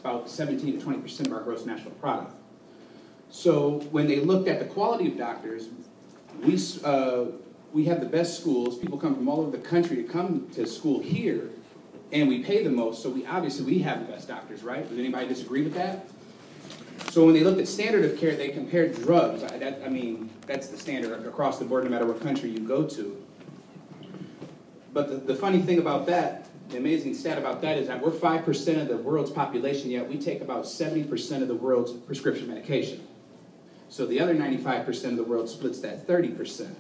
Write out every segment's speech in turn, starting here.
about 17 to 20% of our gross national product. So when they looked at the quality of doctors, we have the best schools. People come from all over the country to come to school here, and we pay the most, so we have the best doctors, right? Does anybody disagree with that? So when they looked at standard of care, they compared drugs. I mean, that's the standard across the board, no matter what country you go to. But the funny thing about that, the amazing stat about that is that we're 5% of the world's population, yet we take about 70% of the world's prescription medication. So the other 95% of the world splits that 30%.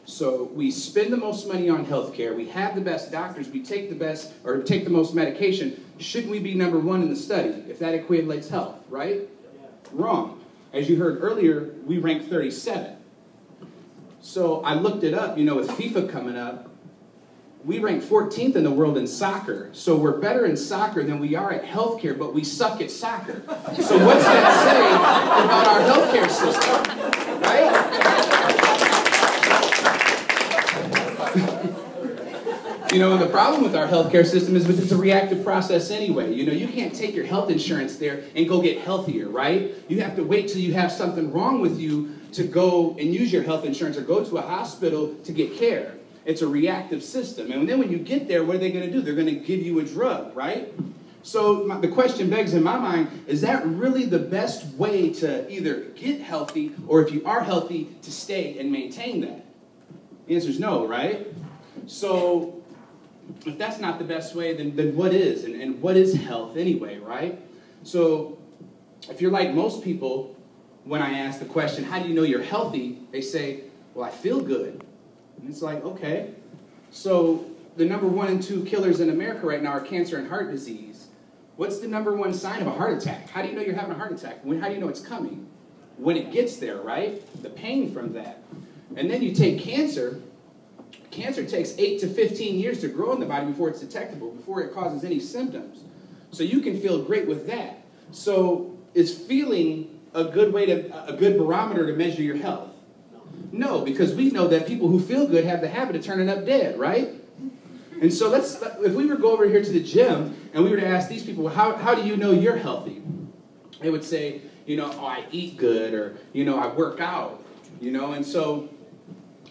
So we spend the most money on healthcare, we have the best doctors, we take the most medication. Shouldn't we be number one in the study if that equates health, right? Yeah. Wrong. As you heard earlier, we rank 37. So I looked it up, with FIFA coming up, we rank 14th in the world in soccer. So we're better in soccer than we are at healthcare, but we suck at soccer. So what's that say about our healthcare system, right? The problem with our healthcare system is that it's a reactive process anyway. You can't take your health insurance there and go get healthier, right? You have to wait till you have something wrong with you to go and use your health insurance or go to a hospital to get care. It's a reactive system. And then when you get there, what are they going to do? They're going to give you a drug, right? So the question begs in my mind, is that really the best way to either get healthy or if you are healthy, to stay and maintain that? The answer is no, right? So if that's not the best way, then what is? And what is health anyway, right? So if you're like most people, when I ask the question, how do you know you're healthy? They say, well, I feel good. And it's like, okay. So the number 1 and 2 killers in America right now are cancer and heart disease. What's the number 1 sign of a heart attack? How do you know you're having a heart attack? How do you know it's coming? When it gets there, right? The pain from that. And then you take cancer. Cancer takes 8 to 15 years to grow in the body before it's detectable, before it causes any symptoms. So you can feel great with that. So is feeling a good barometer to measure your health? No, because we know that people who feel good have the habit of turning up dead, right? And so if we were to go over here to the gym and we were to ask these people, how do you know you're healthy? They would say, oh, I eat good, or, I work out, and so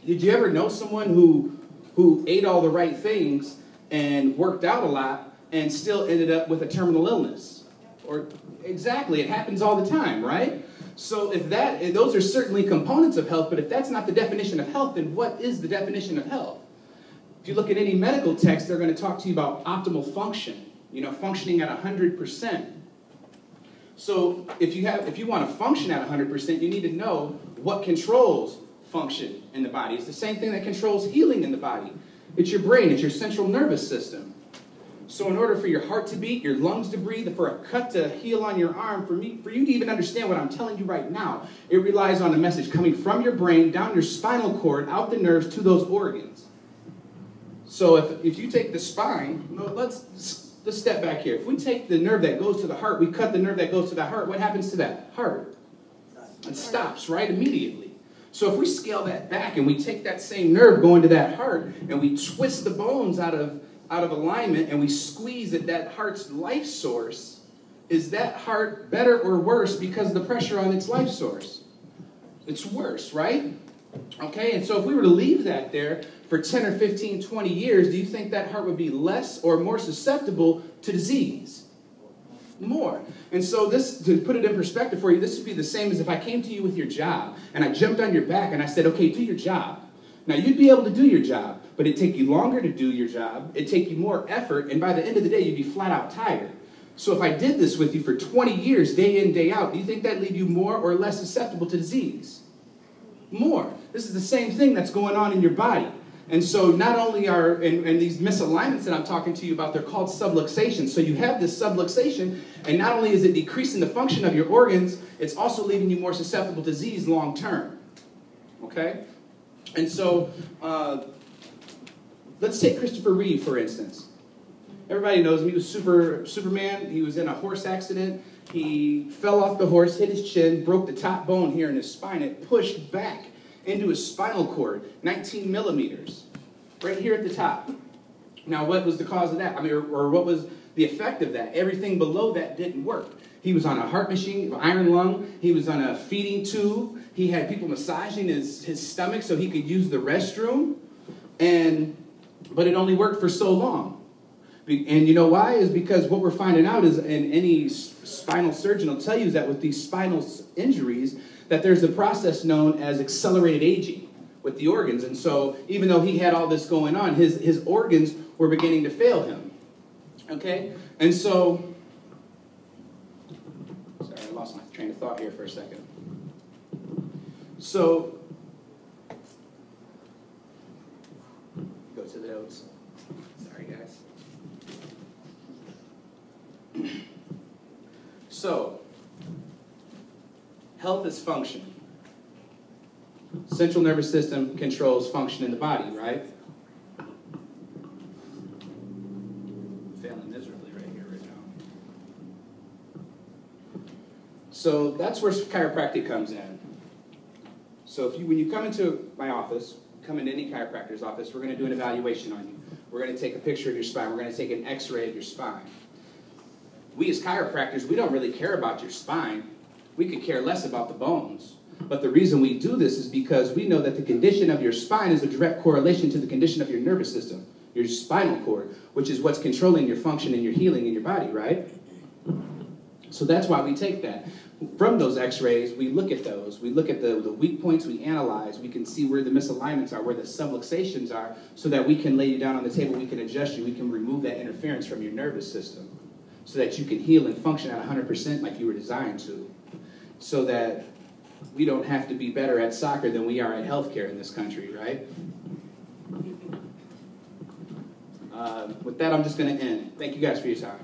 did you ever know someone who ate all the right things and worked out a lot and still ended up with a terminal illness? Or exactly, it happens all the time, right? So those are certainly components of health, but if that's not the definition of health, then what is the definition of health? If you look at any medical text, they're going to talk to you about optimal function, functioning at 100%. So if you want to function at 100%, you need to know what controls function in the body. It's the same thing that controls healing in the body. It's your brain, it's your central nervous system. So in order for your heart to beat, your lungs to breathe, for a cut to heal on your arm, for you to even understand what I'm telling you right now, it relies on the message coming from your brain, down your spinal cord, out the nerves to those organs. So if you take the spine, let's step back here. If we take the nerve that goes to the heart, we cut the nerve that goes to the heart, what happens to that heart? It stops, right, immediately. So if we scale that back and we take that same nerve going to that heart and we twist the bones out of alignment and we squeeze at that heart's life source, is that heart better or worse because of the pressure on its life source? It's worse, right? Okay, and so if we were to leave that there for 10 or 15, 20 years, do you think that heart would be less or more susceptible to disease? More. And so this, to put it in perspective for you, this would be the same as if I came to you with your job and I jumped on your back and I said, okay, do your job. Now, you'd be able to do your job, but it'd take you longer to do your job. It'd take you more effort, and by the end of the day, you'd be flat out tired. So if I did this with you for 20 years, day in, day out, do you think that'd leave you more or less susceptible to disease? More. This is the same thing that's going on in your body. And so not only and these misalignments that I'm talking to you about, they're called subluxation. So you have this subluxation, and not only is it decreasing the function of your organs, it's also leaving you more susceptible to disease long term. Okay? And so, let's take Christopher Reeve, for instance. Everybody knows him. He was Superman. He was in a horse accident. He fell off the horse, hit his chin, broke the top bone here in his spine. It pushed back into his spinal cord, 19 millimeters, right here at the top. Now, what was the cause of that? I mean, or what was the effect of that. Everything below that didn't work. He was on a heart machine, iron lung. He was on a feeding tube. He had people massaging his stomach so he could use the restroom. But it only worked for so long. And you know why? Is because what we're finding out is, and any spinal surgeon will tell you, is that with these spinal injuries, that there's a process known as accelerated aging with the organs. And so even though he had all this going on, his organs were beginning to fail him. Okay? And so, sorry, I lost my train of thought here for a second. So, go to the notes. Sorry, guys. So, health is function. Central nervous system controls function in the body, right? I'm failing miserably right here, right now. So that's where chiropractic comes in. So when you come into my office, come into any chiropractor's office, we're going to do an evaluation on you. We're going to take a picture of your spine. We're going to take an x-ray of your spine. We as chiropractors, we don't really care about your spine. We could care less about the bones. But the reason we do this is because we know that the condition of your spine is a direct correlation to the condition of your nervous system, your spinal cord, which is what's controlling your function and your healing in your body, right? So that's why we take that. From those x-rays, we look at those. We look at the weak points, we analyze. We can see where the misalignments are, where the subluxations are, so that we can lay you down on the table, we can adjust you, we can remove that interference from your nervous system, so that you can heal and function at 100% like you were designed to, so that we don't have to be better at soccer than we are at healthcare in this country, right? With that, I'm just going to end. Thank you guys for your time.